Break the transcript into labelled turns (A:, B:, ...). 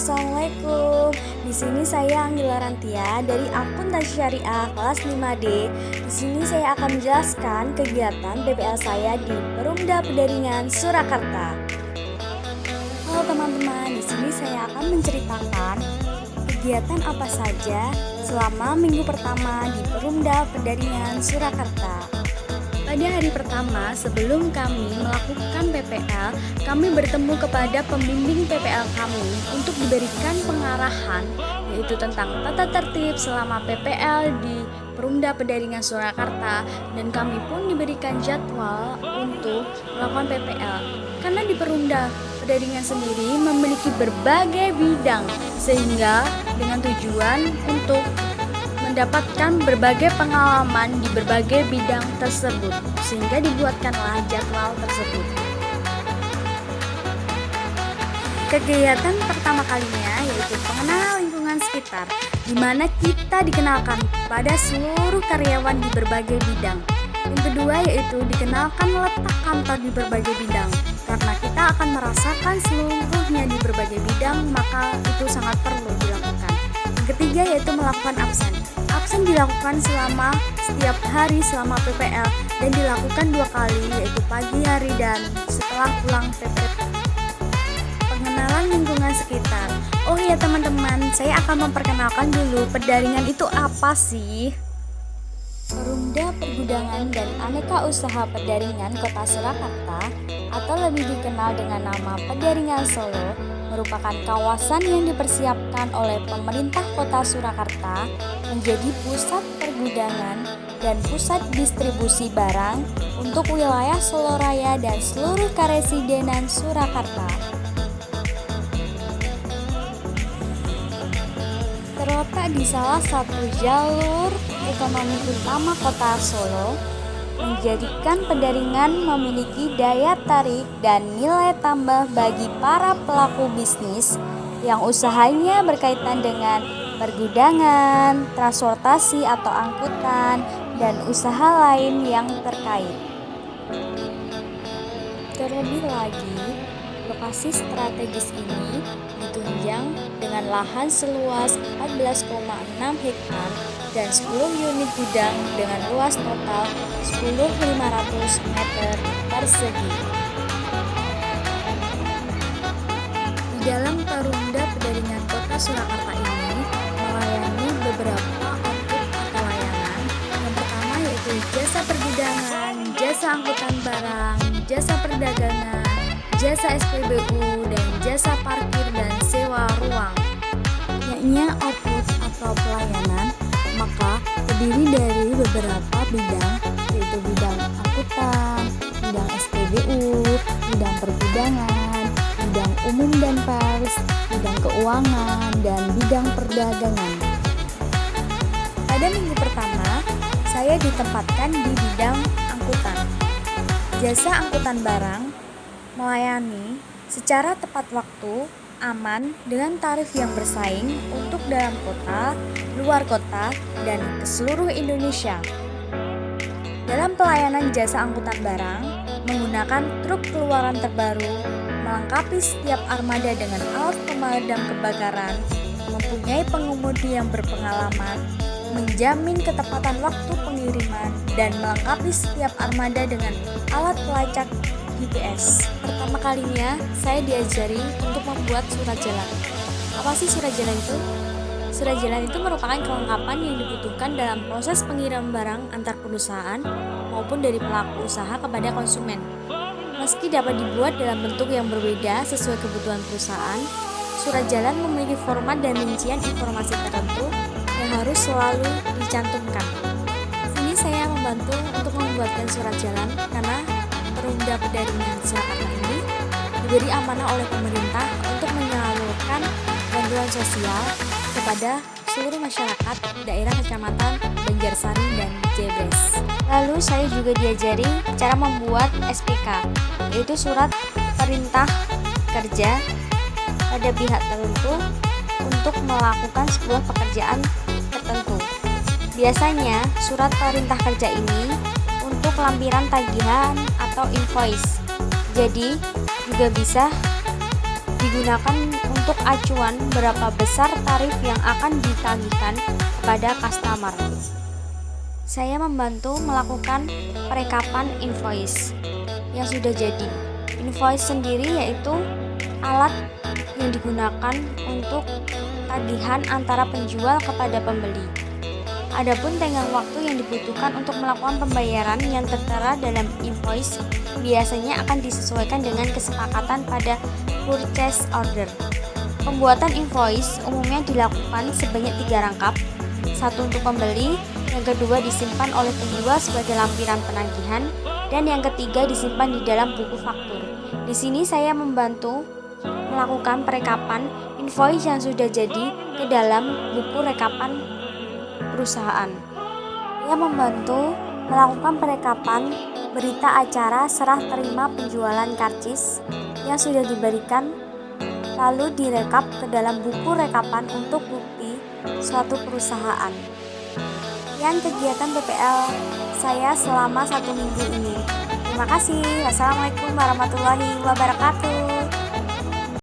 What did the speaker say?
A: Assalamualaikum. Di sini saya Anggela Rantia dari akun Tas Syariah kelas 5D. Di sini saya akan menjelaskan kegiatan PPL saya di Perumda Pedaringan Surakarta. Halo teman-teman, di sini saya akan menceritakan kegiatan apa saja selama minggu pertama di Perumda Pedaringan Surakarta. Pada hari pertama, sebelum kami melakukan PPL, kami bertemu kepada pembimbing PPL kami untuk diberikan pengarahan, yaitu tentang tata tertib selama PPL di Perumda Pedaringan Surakarta, dan kami pun diberikan jadwal untuk melakukan PPL. Karena di Perumda Pedaringan sendiri memiliki berbagai bidang, sehingga dengan tujuan untuk mendapatkan berbagai pengalaman di berbagai bidang tersebut, sehingga dibuatkanlah jadwal tersebut. Kegiatan pertama kalinya yaitu pengenalan lingkungan sekitar, di mana kita dikenalkan pada seluruh karyawan di berbagai bidang. Yang kedua yaitu dikenalkan letak kantor di berbagai bidang. Karena kita akan merasakan seluruhnya di berbagai bidang, maka itu sangat perlu dilakukan. Yang ketiga yaitu melakukan absen. Absen dilakukan setiap hari selama PPL dan dilakukan 2 kali, yaitu pagi hari dan setelah pulang PPL. Pengenalan lingkungan sekitar. Oh iya teman-teman, saya akan memperkenalkan dulu pedaringan itu apa sih? Perumda Pergudangan dan Aneka Usaha Pedaringan Kota Surakarta atau lebih dikenal dengan nama Pedaringan Solo merupakan kawasan yang dipersiapkan oleh pemerintah Kota Surakarta menjadi pusat pergudangan dan pusat distribusi barang untuk wilayah Solo Raya dan seluruh karesidenan Surakarta. Terletak di salah satu jalur ekonomi utama Kota Solo, menjadikan Pedaringan memiliki daya tarik dan nilai tambah bagi para pelaku bisnis yang usahanya berkaitan dengan pergudangan, transportasi atau angkutan, dan usaha lain yang terkait. Terlebih lagi, lokasi strategis ini ditunjang dengan lahan seluas 14,6 hektar dan 10 unit gudang dengan luas total 10.500 meter persegi. Di dalam Perumda Pedaringan Kota Surakarta ini melayani beberapa output atau layanan. Yang pertama yaitu jasa pergudangan, jasa angkutan barang, jasa perdagangan, jasa SPBU, dan jasa parkir dan sewa ruang. Yakni output atau pelayanan maka terdiri dari beberapa bidang, yaitu bidang angkutan, bidang SPBU, bidang pergudangan, bidang umum dan pers, bidang keuangan, dan bidang perdagangan. Pada minggu pertama, saya ditempatkan di bidang angkutan. Jasa angkutan barang melayani secara tepat waktu, aman, dengan tarif yang bersaing untuk dalam kota, luar kota, dan ke seluruh Indonesia. Dalam pelayanan jasa angkutan barang, menggunakan truk keluaran terbaru, melengkapi setiap armada dengan alat pemadam kebakaran, mempunyai pengemudi yang berpengalaman, menjamin ketepatan waktu pengiriman, dan melengkapi setiap armada dengan alat pelacak GPS. Pertama kalinya saya diajari untuk membuat surat jalan. Apa sih surat jalan itu? Surat jalan itu merupakan kelengkapan yang dibutuhkan dalam proses pengiriman barang antar perusahaan maupun dari pelaku usaha kepada konsumen. Meski dapat dibuat dalam bentuk yang berbeda sesuai kebutuhan perusahaan, surat jalan memiliki format dan rincian informasi tertentu yang harus selalu dicantumkan. Sini saya membantu untuk membuatkan surat jalan karena Perumda Pedaringan Surakarta ini diberi amanah oleh pemerintah untuk menyalurkan bantuan sosial kepada seluruh masyarakat daerah Kecamatan Banjarsari dan Jebres. Lalu saya juga diajari cara membuat SPK, yaitu surat perintah kerja pada pihak tertentu untuk melakukan sebuah pekerjaan tertentu. Biasanya surat perintah kerja ini untuk lampiran tagihan atau invoice. Jadi juga bisa
B: digunakan untuk acuan berapa besar tarif yang akan ditagihkan kepada customer. Saya membantu melakukan perekapan invoice yang sudah jadi. Invoice sendiri yaitu alat yang digunakan untuk tagihan antara penjual kepada pembeli. Adapun tenggang waktu yang dibutuhkan untuk melakukan pembayaran yang tertera dalam invoice biasanya akan disesuaikan dengan kesepakatan pada purchase order. Pembuatan invoice umumnya dilakukan sebanyak 3 rangkap, satu untuk pembeli, yang kedua disimpan oleh penjual sebagai lampiran penagihan, dan yang ketiga disimpan di dalam buku faktur. Di sini saya membantu melakukan perekapan invoice yang sudah jadi ke dalam buku rekapan perusahaan. Ia membantu melakukan perekapan berita acara serah terima penjualan karcis yang sudah diberikan, lalu direkap ke dalam buku rekapan untuk bukti suatu perusahaan. Sekian kegiatan PPL saya selama 1 minggu ini. Terima kasih. Wassalamualaikum warahmatullahi wabarakatuh.